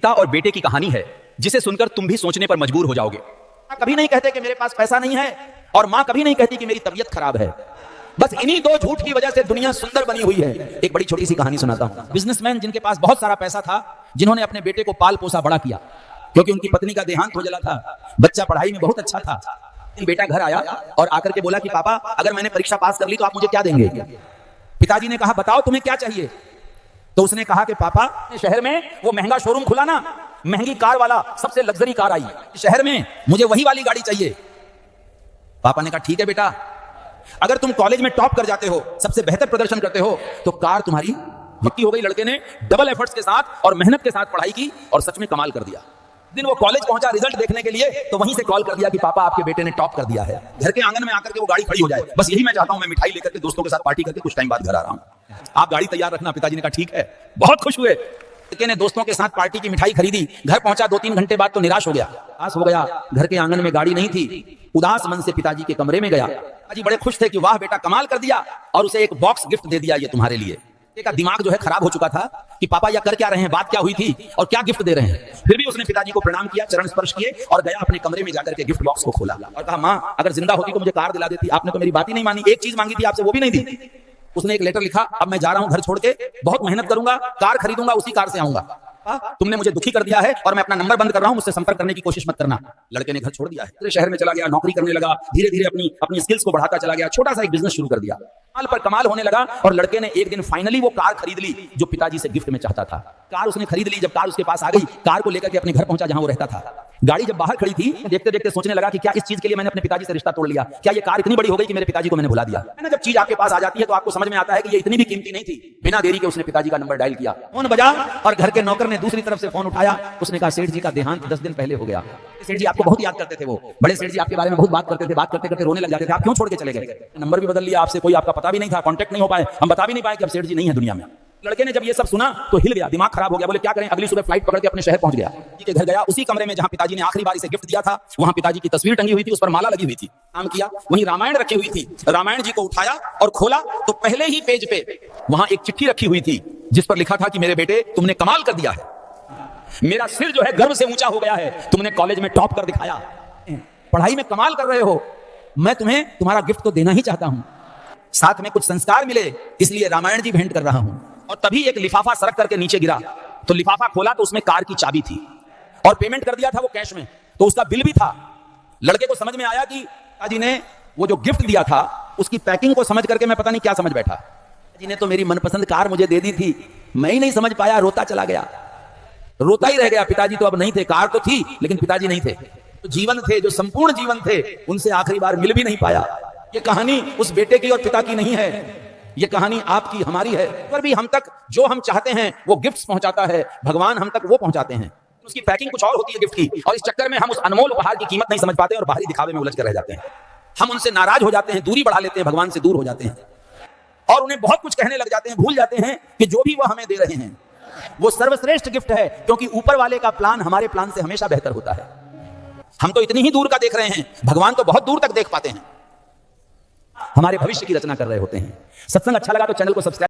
पिता और बेटे की कहानी है जिसे सुनकर तुम भी सोचने पर मजबूर हो जाओगे। कभी नहीं कहते कि मेरे पास पैसा नहीं है, और मां कभी नहीं कहती कि मेरी तबीयत खराब है। बस इन्हीं दो झूठ की वजह से दुनिया सुंदर बनी हुई है। एक बड़ी छोटी सी कहानी सुनाता हूं। बिजनेसमैन जिनके पास बहुत सारा पैसा था, जिन्होंने अपने बेटे को पाल पोसा बड़ा किया, क्योंकि उनकी पत्नी का देहांत हो चला था। बच्चा पढ़ाई में बहुत अच्छा था। बेटा घर आया और आकर के बोला कि पापा, अगर मैंने परीक्षा पास कर ली तो आप मुझे क्या देंगे? पिताजी ने कहा, बताओ तुम्हें क्या चाहिए? तो उसने कहा कि पापा, शहर में वो महंगा शोरूम खुला ना, महंगी कार वाला, सबसे लग्जरी कार आई शहर में, मुझे वही वाली गाड़ी चाहिए। पापा ने कहा, ठीक है बेटा, अगर तुम कॉलेज में टॉप कर जाते हो, सबसे बेहतर प्रदर्शन करते हो, तो कार तुम्हारी पक्की हो गई। लड़के ने डबल एफर्ट्स के साथ और मेहनत के साथ पढ़ाई की और सच में कमाल कर दिया। दिन वो कॉलेज पहुंचा रिजल्ट देखने के लिए, तो वहीं से कॉल कर दिया कि पापा, आपके बेटे ने टॉप कर दिया है। घर के आंगन में आकर के वो गाड़ी खड़ी हो जाए, बस यही मैं चाहता हूं। मैं मिठाई लेकर के दोस्तों के साथ पार्टी करके कुछ टाइम बाद घर आ रहा हूं, आप गाड़ी तैयार रखना। पिताजी ने कहा, ठीक है। बहुत खुश हुए। लड़के ने दोस्तों के साथ पार्टी की मिठाई खरीदी। घर पहुंचा 2-3 घंटे बाद तो निराश हो गया। घर के आंगन में गाड़ी नहीं थी। उदास मन से पिताजी के कमरे में गया। पिताजी बड़े खुश थे कि वाह बेटा, कमाल कर दिया, और उसे एक बॉक्स गिफ्ट दे दिया, ये तुम्हारे लिए। का दिमाग जो है खराब हो चुका था कि पापा यह कर क्या रहे हैं, बात क्या हुई थी और क्या गिफ्ट दे रहे हैं। फिर भी उसने पिताजी को प्रणाम किया, चरण स्पर्श किए और गया अपने कमरे में जाकर के गिफ्ट बॉक्स को खोला और कहा, मां, अगर जिंदा होती तो मुझे कार दिला देती, आपने तो मेरी बात ही नहीं मानी। एक चीज मांगी थी आपसे, वो भी नहीं दी। उसने एक लेटर लिखा, अब मैं जा रहा हूं घर छोड़ के, बहुत मेहनत करूंगा, कार खरीदूंगा, उसी कार से आऊंगा। तुमने मुझे दुखी कर दिया है और मैं अपना नंबर बंद कर रहा हूं, मुझसे संपर्क करने की कोशिश मत करना। लड़के ने घर छोड़ दिया है, दूसरे शहर में चला गया, नौकरी करने लगा, धीरे धीरे अपनी स्किल्स को बढ़ाता चला गया, छोटा सा एक बिजनेस शुरू कर दिया। कमाल पर कमाल होने लगा और लड़के ने एक दिन फाइनली वो कार खरीद ली जो पिताजी से गिफ्ट में चाहता था। कार उसने खरीद ली। जब कार उसके पास आ गई, कार को लेकर के अपने घर पहुंचा जहां वो रहता था। गाड़ी जब बाहर खड़ी थी, देखते देखते सोचने लगा कि क्या इस चीज के लिए मैंने अपने पिताजी से रिश्ता तोड़ लिया? क्या ये कार इतनी बड़ी हो गई कि मेरे पिताजी को मैंने भुला दिया? जब चीज आपके पास आ जाती है तो आपको समझ में आता है कि ये इतनी भी कीमती नहीं थी। बिना देरी के उसने पिताजी का नंबर डायल किया, फोन बजा और घर के नौकर ने दूसरी तरफ से फोन उठाया। उसने कहा, सेठ जी का देहांत 10 दिन पहले हो गया। सेठ जी आपको बहुत याद करते थे, वो बड़े सेठ जी आपके बारे में बहुत बात करते थे, बात करते करते रोने लग जाते थे। आप क्यों छोड़ के चले गए? नंबर भी बदल लिया, आपसे कोई आपका पता भी नहीं था, कांटेक्ट नहीं हो पाए, हम बता भी नहीं पाए कि अब सेठ जी नहीं है दुनिया में। लड़के ने जब ये सब सुना तो हिल गया, दिमाग खराब हो गया। बोले क्या करें? अगली सुबह फ्लाइट पकड़ के अपने शहर पहुंच गया। के घर गया, उसी कमरे में जहां पिताजी ने आखिरी बार इसे गिफ्ट दिया था, वहां पिताजी की तस्वीर टंगी हुई थी, उस पर माला लगी हुई थी। काम किया, वहीं रामायण रखी हुई थी। रामायण जी को उठाया और खोला तो पहले ही पेज पे वहां एक चिट्ठी रखी हुई थी जिस पर लिखा था कि मेरे बेटे, तुमने कमाल कर दिया है, मेरा सिर जो है गर्व से ऊंचा हो गया है, तुमने कॉलेज में टॉप कर दिखाया, पढ़ाई में कमाल कर रहे हो, मैं तुम्हें तुम्हारा गिफ्ट तो देना ही चाहता हूं, साथ में कुछ संस्कार मिले, इसलिए रामायण जी भेंट कर रहा हूं। और तभी एक लिफाफा सरक करके नीचे गिरा, तो लिफाफा खोला तो उसमें कार की चाबी थी और पेमेंट कर दिया था वो कैश में, तो उसका बिल भी था। लड़के को समझ में आया कि पिताजी ने वो जो गिफ्ट दिया था उसकी पैकिंग को समझ करके मैं पता नहीं क्या समझ बैठा। पिताजी ने तो मेरी मनपसंद कार मुझे दे दी थी, मैं ही नहीं समझ पाया, रोता चला गया, रोता ही रह गया। पिताजी तो अब नहीं थे, कार तो थी लेकिन पिताजी नहीं थे। तो जीवन थे, जो संपूर्ण जीवन थे, उनसे आखिरी बार मिल भी नहीं पाया। ये कहानी उस बेटे की और पिता की नहीं है, ये कहानी आपकी हमारी है। पर भी हम तक जो हम चाहते हैं वो गिफ्ट्स पहुंचाता है भगवान, हम तक वो पहुंचाते हैं। उसकी पैकिंग कुछ और होती है गिफ्ट की, और इस चक्कर में हम उस अनमोल उपहार की कीमत नहीं समझ पाते और बाहरी दिखावे में उलझ कर रह जाते हैं। हम उनसे नाराज हो जाते हैं, दूरी बढ़ा लेते हैं, भगवान से दूर हो जाते हैं और उन्हें बहुत कुछ कहने लग जाते हैं। भूल जाते हैं कि जो भी वो हमें दे रहे हैं वो सर्वश्रेष्ठ गिफ्ट है, क्योंकि ऊपर वाले का प्लान हमारे प्लान से हमेशा बेहतर होता है। हम तो इतनी ही दूर का देख रहे हैं, भगवान तो बहुत दूर तक देख पाते हैं, हमारे भविष्य की रचना कर रहे होते हैं। सत्संग अच्छा लगा तो चैनल को सब्सक्राइब